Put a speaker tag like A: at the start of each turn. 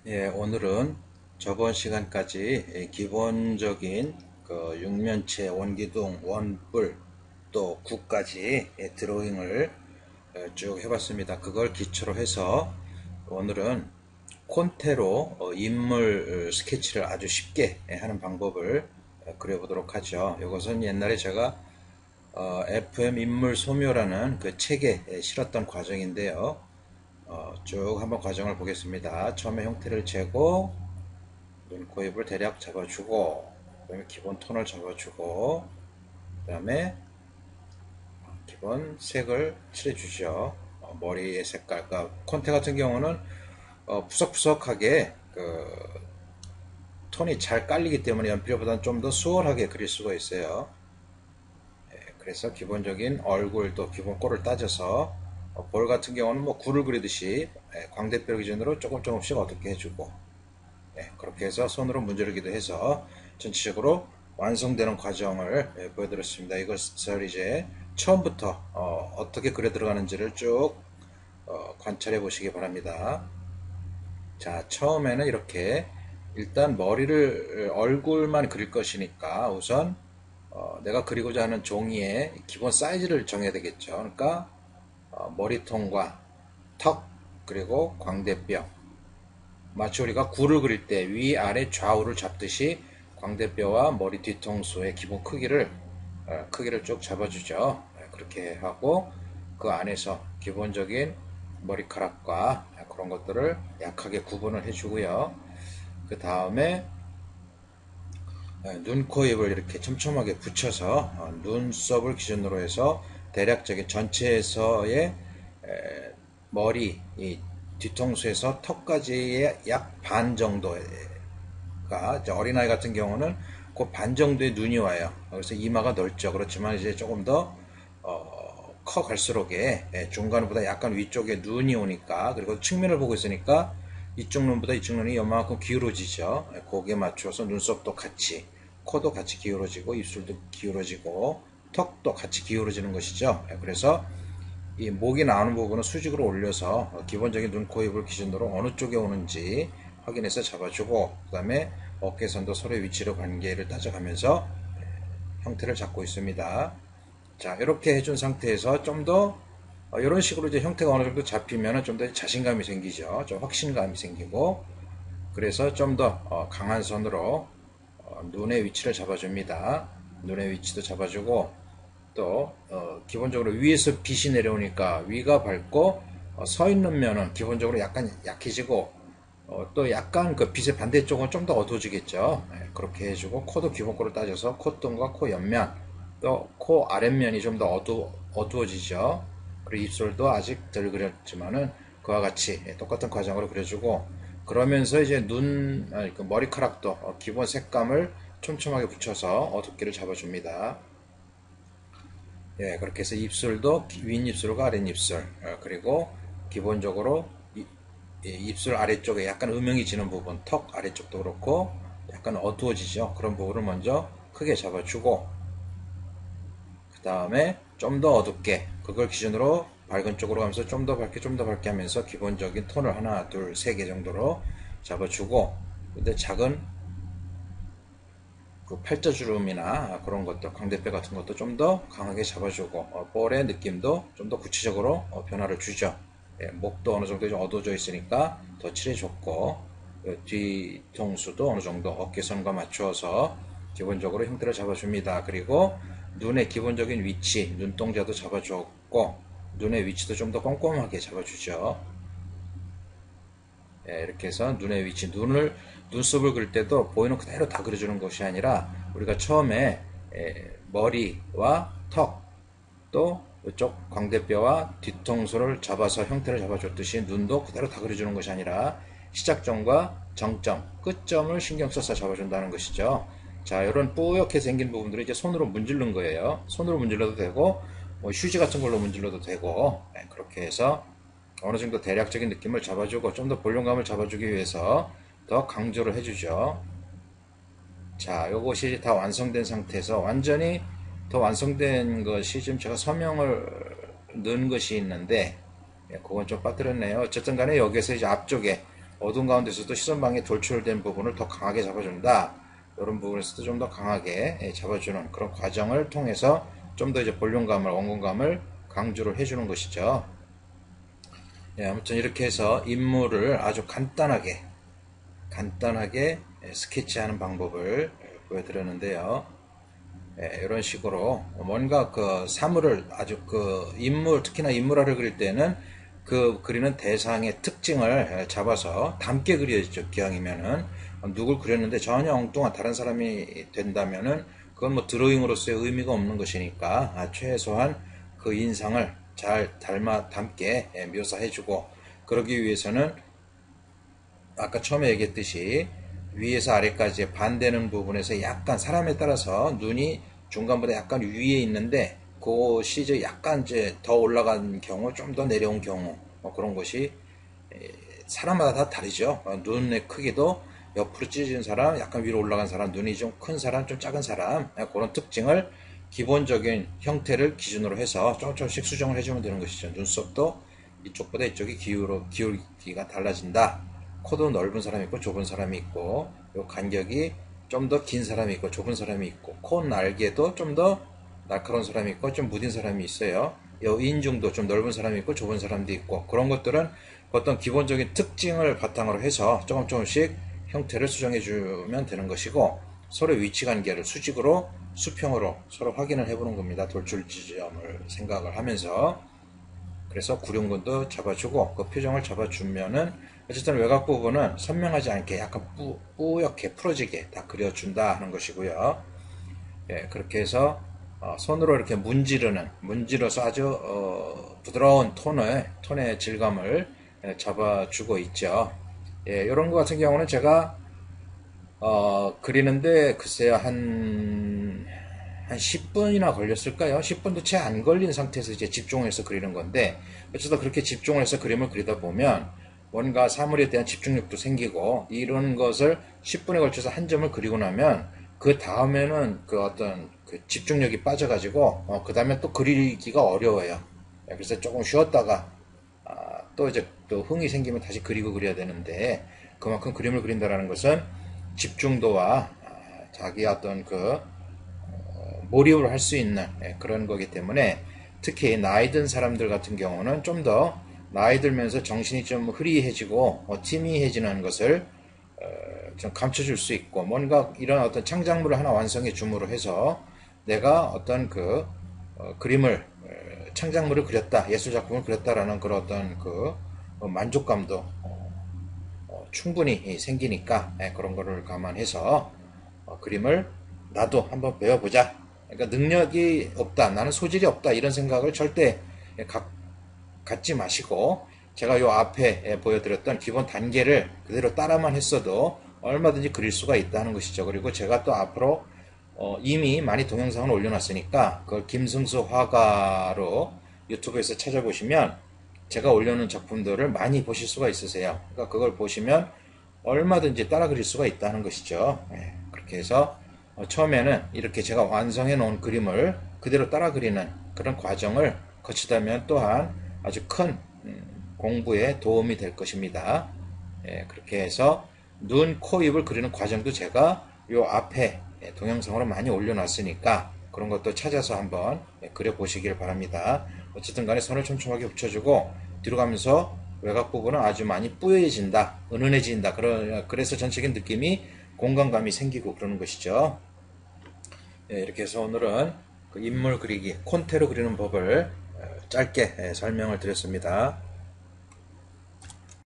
A: 예, 오늘은 저번 시간까지 기본적인 그 육면체, 원기둥, 원뿔, 또 구까지 드로잉을 쭉 해봤습니다. 그걸 기초로 해서 오늘은 콘테로 인물 스케치를 아주 쉽게 하는 방법을 그려보도록 하죠. 이것은 옛날에 제가 FM 인물 소묘라는 그 책에 실었던 과정인데요. 쭉 한번 과정을 보겠습니다. 처음에 형태를 재고 눈, 코, 입을 대략 잡아주고, 그 다음에 기본 톤을 잡아주고, 그 다음에 기본 색을 칠해주죠. 머리의 색깔, 그러니까 콘테 같은 경우는 푸석푸석하게 그 톤이 잘 깔리기 때문에 연필보다는 좀 더 수월하게 그릴 수가 있어요. 그래서 기본적인 얼굴도 기본 꼴을 따져서 볼 같은 경우는 뭐 굴을 그리듯이 광대뼈 기준으로 조금씩 어둡게 해주고, 그렇게 해서 손으로 문지르기도 해서 전체적으로 완성되는 과정을 보여드렸습니다. 이것을 이제 처음부터 떻게 그려 들어가는지를 쭉 관찰해 보시기 바랍니다. 자, 처음에는 이렇게 일단 머리를 얼굴만 그릴 것이니까 우선 내가 그리고자 하는 종이의 기본 사이즈를 정해야 되겠죠. 그러니까 머리통과 턱 그리고 광대뼈, 마치 우리가 굴을 그릴 때 위아래 좌우를 잡듯이 광대뼈와 머리 뒤통수의 기본 크기를 쭉 잡아주죠. 그렇게 하고 그 안에서 기본적인 머리카락과 그런 것들을 약하게 구분을 해주고요. 그 다음에 눈, 코, 입을 이렇게 촘촘하게 붙여서 눈썹을 기준으로 해서 대략적인 전체에서의 머리, 이 뒤통수에서 턱까지의 약 반 정도가, 어린아이 같은 경우는 그 반 정도의 눈이 와요. 그래서 이마가 넓죠. 그렇지만 이제 조금 더 커 갈수록에 중간보다 약간 위쪽에 눈이 오니까, 그리고 측면을 보고 있으니까 이쪽 눈보다 이쪽 눈이 요만큼 기울어지죠. 거기에 맞춰서 눈썹도 같이, 코도 같이 기울어지고, 입술도 기울어지고, 턱도 같이 기울어지는 것이죠. 그래서 이 목이 나오는 부분은 수직으로 올려서 기본적인 눈, 코, 입을 기준으로 어느 쪽에 오는지 확인해서 잡아주고, 그 다음에 어깨선도 서로의 위치로 관계를 따져가면서 형태를 잡고 있습니다. 자, 이렇게 해준 상태에서 좀 더 이런 식으로 이제 형태가 어느 정도 잡히면 좀 더 자신감이 생기죠. 좀 확신감이 생기고, 그래서 좀 더 강한 선으로 눈의 위치를 잡아줍니다. 눈의 위치도 잡아주고, 또 기본적으로 위에서 빛이 내려오니까 위가 밝고, 서 있는 면은 기본적으로 약간 약해지고, 또 약간 그 빛의 반대쪽은 좀 더 어두워지겠죠. 그렇게 해주고, 코도 기본코로 따져서 콧등과 코 옆면, 또 코 아랫면이 좀 더 어두워지죠. 그리고 입술도 아직 덜 그렸지만은 그와 같이 똑같은 과정으로 그려주고, 그러면서 이제 그 머리카락도 기본 색감을 촘촘하게 붙여서 어둡게를 잡아줍니다. 예, 그렇게 해서 입술도 윗입술과 아랫입술, 그리고 기본적으로 입술 아래쪽에 약간 음영이 지는 부분, 턱 아래쪽도 그렇고 약간 어두워지죠. 그런 부분을 먼저 크게 잡아주고, 그 다음에 좀 더 어둡게, 그걸 기준으로 밝은 쪽으로 가면서 좀 더 밝게 좀 더 밝게 하면서 기본적인 톤을 하나 둘 세 개 정도로 잡아주고, 근데 작은 그 팔자주름이나 그런 것들, 광대뼈 같은 것도 좀 더 강하게 잡아주고, 볼의 느낌도 좀 더 구체적으로 변화를 주죠. 예, 목도 어느 정도 좀 어두워져 있으니까 더 칠해줬고, 뒤통수도 어느 정도 어깨선과 맞추어서 기본적으로 형태를 잡아줍니다. 그리고 눈의 기본적인 위치, 눈동자도 잡아줬고, 눈의 위치도 좀 더 꼼꼼하게 잡아주죠. 예, 이렇게 해서 눈의 위치, 눈썹을 그릴 때도 보이는 그대로 다 그려주는 것이 아니라 우리가 처음에 머리와 턱, 또 이쪽 광대뼈와 뒤통수를 잡아서 형태를 잡아줬듯이 눈도 그대로 다 그려주는 것이 아니라 시작점과 정점, 끝점을 신경 써서 잡아준다는 것이죠. 자, 이런 뿌옇게 생긴 부분들을 이제 손으로 문지르는 거예요. 손으로 문질러도 되고, 뭐 휴지 같은 걸로 문질러도 되고, 그렇게 해서 어느 정도 대략적인 느낌을 잡아주고 좀 더 볼륨감을 잡아주기 위해서 더 강조를 해주죠. 자, 요것이 다 완성된 상태에서 완전히 더 완성된 것이 지금 제가 서명을 넣은 것이 있는데, 그건 좀 빠뜨렸네요. 어쨌든 간에 여기에서 이제 앞쪽에 어두운 가운데서도 시선방에 돌출된 부분을 더 강하게 잡아준다. 이런 부분에서도 좀 더 강하게 잡아주는 그런 과정을 통해서 좀 더 이제 볼륨감을, 원근감을 강조를 해주는 것이죠. 아무튼 이렇게 해서 인물을 아주 간단하게 스케치하는 방법을 보여드렸는데요. 이런 식으로 뭔가 그 사물을 아주 그 인물, 특히나 인물화를 그릴 때는 그 그리는 대상의 특징을 잡아서 닮게 그려야죠. 기왕이면은 누굴 그렸는데 전혀 엉뚱한 다른 사람이 된다면은 그건 뭐 드로잉으로서의 의미가 없는 것이니까 최소한 그 인상을 잘 닮게 묘사해주고, 그러기 위해서는 아까 처음에 얘기했듯이 위에서 아래까지 반되는 부분에서 약간 사람에 따라서 눈이 중간보다 약간 위에 있는데 그것이 이제 약간 이제 더 올라간 경우, 좀 더 내려온 경우, 그런 것이 사람마다 다 다르죠. 눈의 크기도 옆으로 찢어진 사람, 약간 위로 올라간 사람, 눈이 좀 큰 사람, 좀 작은 사람, 그런 특징을 기본적인 형태를 기준으로 해서 조금씩 수정을 해주면 되는 것이죠. 눈썹도 이쪽보다 이쪽이 기울기가 달라진다. 코도 넓은 사람이 있고 좁은 사람이 있고, 요 간격이 좀 더 긴 사람이 있고 좁은 사람이 있고, 코 날개도 좀 더 날카로운 사람이 있고 좀 무딘 사람이 있어요. 요 인중도 좀 넓은 사람이 있고 좁은 사람도 있고, 그런 것들은 어떤 기본적인 특징을 바탕으로 해서 조금씩 형태를 수정해 주면 되는 것이고, 서로 위치 관계를 수직으로 수평으로 서로 확인을 해보는 겁니다. 돌출 지점을 생각을 하면서. 그래서 구룡근도 잡아주고 그 표정을 잡아주면은 어쨌든 외곽 부분은 선명하지 않게 약간 뿌옇게 풀어지게 다 그려준다 하는 것이고요. 그렇게 해서 손으로 이렇게 문지러서 아주 부드러운 톤의 질감을 잡아주고 있죠. 이런 것 같은 경우는 제가 그리는데 글쎄요 한 10분이나 걸렸을까요? 10분도 채 안 걸린 상태에서 이제 집중해서 그리는 건데, 어쩌다 그렇게 집중을 해서 그림을 그리다 보면 뭔가 사물에 대한 집중력도 생기고, 이런 것을 10분에 걸쳐서 한 점을 그리고 나면 그 다음에는 그 어떤 그 집중력이 빠져가지고 그 다음에 또 그리기가 어려워요. 그래서 조금 쉬었다가 또 이제 또 흥이 생기면 다시 그리고 그려야 되는데, 그만큼 그림을 그린다는 것은 집중도와 자기 어떤 그 몰입을 할 수 있는 그런 거기 때문에, 특히 나이 든 사람들 같은 경우는 좀 더 나이 들면서 정신이 좀 흐리해지고 티미해지는 것을 좀 감춰줄 수 있고, 뭔가 이런 어떤 창작물을 하나 완성해 줌으로 해서 내가 어떤 그 그림을 창작물을 그렸다, 예술 작품을 그렸다라는 그런 어떤 그 만족감도 충분히 생기니까, 그런 거를 감안해서 그림을 나도 한번 배워보자. 그러니까 능력이 없다, 나는 소질이 없다, 이런 생각을 절대 갖지 마시고, 제가 요 앞에 보여드렸던 기본 단계를 그대로 따라만 했어도 얼마든지 그릴 수가 있다는 것이죠. 그리고 제가 또 앞으로 이미 많이 동영상을 올려놨으니까 그걸 김승수 화가로 유튜브에서 찾아보시면 제가 올려놓은 작품들을 많이 보실 수가 있으세요. 그러니까 그걸 보시면 얼마든지 따라 그릴 수가 있다는 것이죠. 그렇게 해서 처음에는 이렇게 제가 완성해 놓은 그림을 그대로 따라 그리는 그런 과정을 거치다면 또한 아주 큰 공부에 도움이 될 것입니다. 그렇게 해서 눈, 코, 입을 그리는 과정도 제가 요 앞에 동영상으로 많이 올려놨으니까 그런 것도 찾아서 한번 그려보시길 바랍니다. 어쨌든 간에 선을 촘촘하게 붙여주고 뒤로 가면서 외곽 부분은 아주 많이 뿌얘진다, 은은해진다. 그래서 전체적인 느낌이 공간감이 생기고 그러는 것이죠. 이렇게 해서 오늘은 그 인물 그리기, 콘테로 그리는 법을 짧게 설명을 드렸습니다.